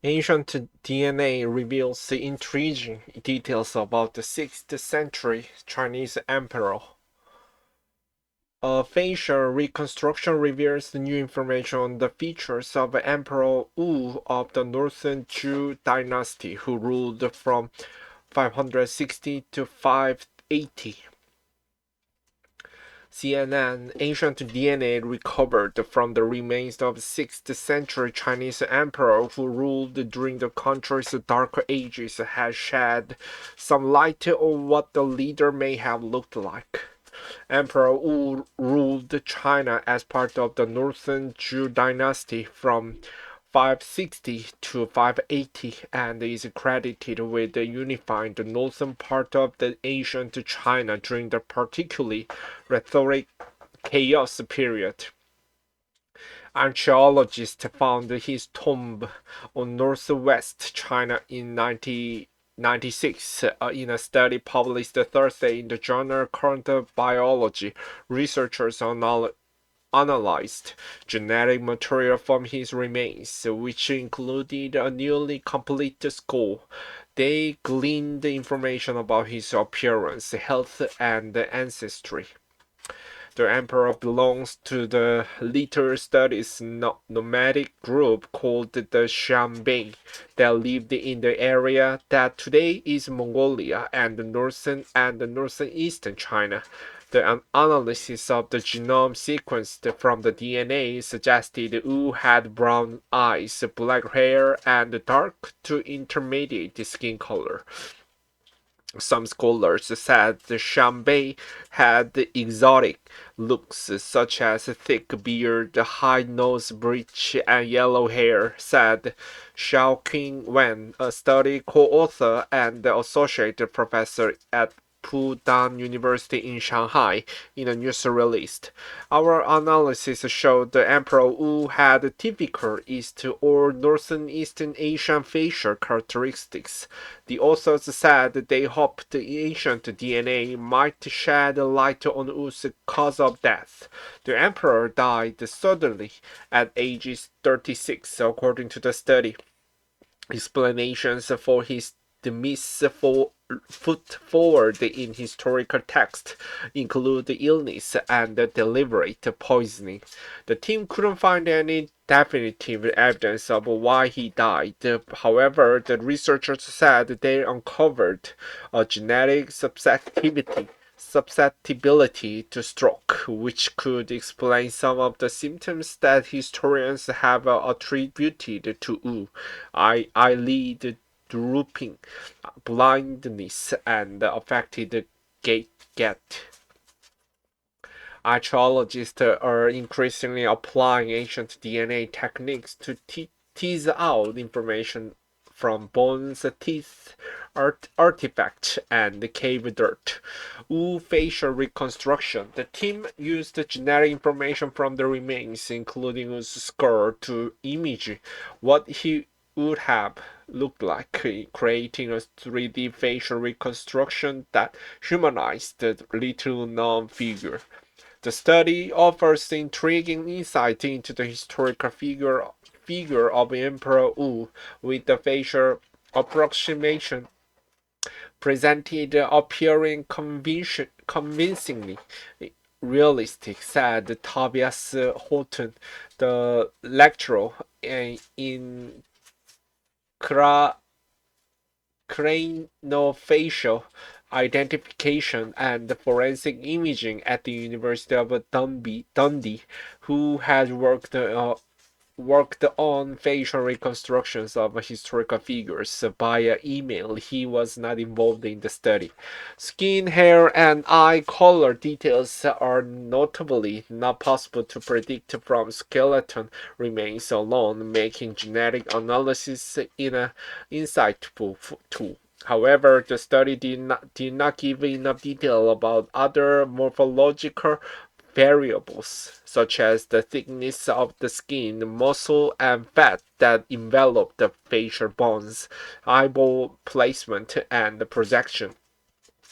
Ancient DNA reveals intriguing details about the 6th century Chinese emperor. A facial reconstruction reveals new information on the features of Emperor Wu of the Northern Zhou dynasty, who ruled from 560 to 580. CNN, ancient DNA recovered from the remains of 6th century Chinese emperor who ruled during the country's dark ages, has shed some light on what the leader may have looked like. Emperor Wu ruled China as part of the Northern Zhou dynasty from 560 to 580 and is credited with unifying the northern part of the ancient China during the particularly rhetoric chaos period. Archaeologists found his tomb on northwest China in 1996 in a study published Thursday in the journal Current Biology. Researchers analyzed genetic material from his remains, which included a newly complete skull. They gleaned information about his appearance, health, and ancestry. The emperor belongs to the later studies nomadic group called the Xianbei that lived in the area that today is Mongolia and northeastern China. The analysis of the genome sequenced from the DNA suggested Wu had brown eyes, black hair, and dark to intermediate skin color. Some scholars said the Xianbei had exotic looks such as a thick beard, high nose bridge, and yellow hair, said Xiaoqing Wen, a study co-author and associate professor at Fudan University in Shanghai, in a news release. Our analysis showed the Emperor Wu had typical East or Northeastern Asian facial characteristics. The authors said they hoped the ancient DNA might shed light on Wu's cause of death. The emperor died suddenly at age 36, according to the study. Explanations for his demise put forward in historical text include illness and deliberate poisoning. The team couldn't find any definitive evidence of why he died. However, the researchers said they uncovered a genetic susceptibility to stroke, which could explain some of the symptoms that historians have attributed to Wu: eyelid drooping, blindness, and affected gait. Archaeologists are increasingly applying ancient DNA techniques to tease out information from bones, teeth, artifacts, and cave dirt. Wu facial reconstruction. The team used genetic information from the remains, including Wu's skull, to image what he would have looked like, creating a 3D facial reconstruction that humanized the little known figure. The study offers intriguing insight into the historical figure of Emperor Wu, with the facial approximation presented appearing convincingly realistic, said Tobias Houghton, the lecturer in craniofacial identification and forensic imaging at the University of Dundee, who has worked on facial reconstructions of historical figures via email. He was not involved in the study. Skin, hair, and eye color details are notably not possible to predict from skeleton remains alone, making genetic analysis an insightful tool. However, the study did not give enough detail about other morphological variables, such as the thickness of the skin, muscle, and fat that envelop the facial bones, eyeball placement and projection,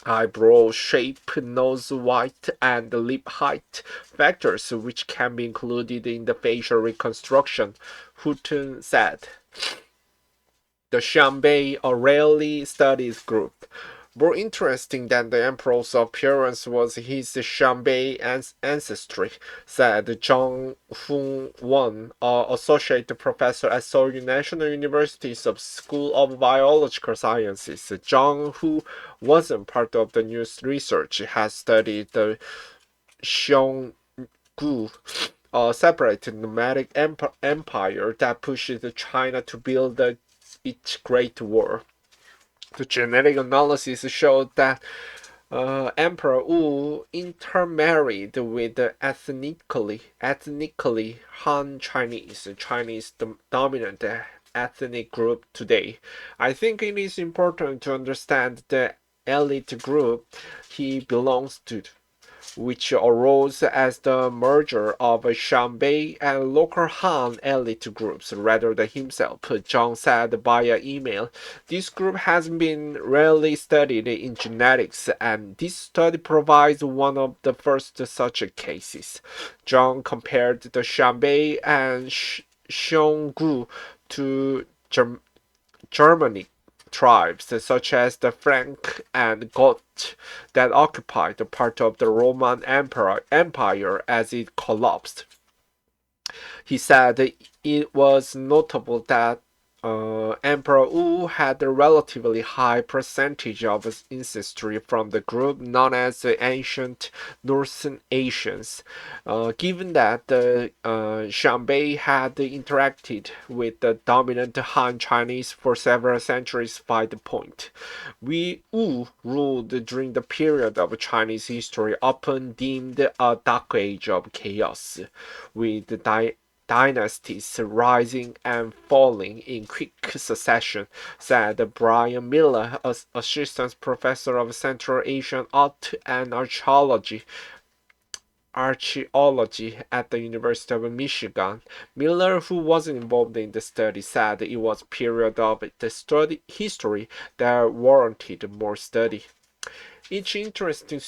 eyebrow shape, nose width, and lip height, factors which can be included in the facial reconstruction, Houghton said. The Xianbei, a rarely studied group. More interesting than the emperor's appearance was his Xianbei ancestry, said Zhang Hongwen, associate professor at Seoul National University's School of Biological Sciences. Zhang, who wasn't part of the new research, has studied the Xionggu, a separate nomadic empire that pushed China to build its Great War. The genetic analysis showed that Emperor Wu intermarried with the ethnically Han Chinese, Chinese dominant ethnic group today. I think it is important to understand the elite group he belongs to, which arose as the merger of Xianbei and local Han elite groups rather than himself, Zhang said via email. This group has been rarely studied in genetics, and this study provides one of the first such cases. Zhang compared the Xianbei and Xionggu to Germanic tribes such as the Frank and Goth that occupied the part of the Roman Empire as it collapsed. He said it was notable that Emperor Wu had a relatively high percentage of his ancestry from the group known as the ancient Northern Asians. Given that the Xianbei had interacted with the dominant Han Chinese for several centuries by the point, Wu ruled during the period of Chinese history often deemed a dark age of chaos, with dynasties rising and falling in quick succession, said Brian Miller, assistant professor of Central Asian art and archaeology at the University of Michigan. Miller, who wasn't involved in the study, said it was a period of the history that warranted more study. It's interesting to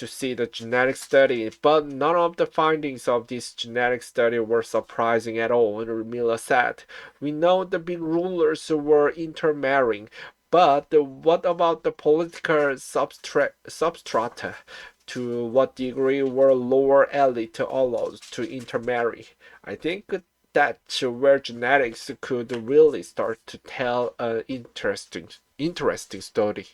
see the genetic study, but none of the findings of this genetic study were surprising at all, Miller said. We know the big rulers were intermarrying, but what about the political substrata? To what degree were lower elite allowed to intermarry? I think that's where genetics could really start to tell an interesting story.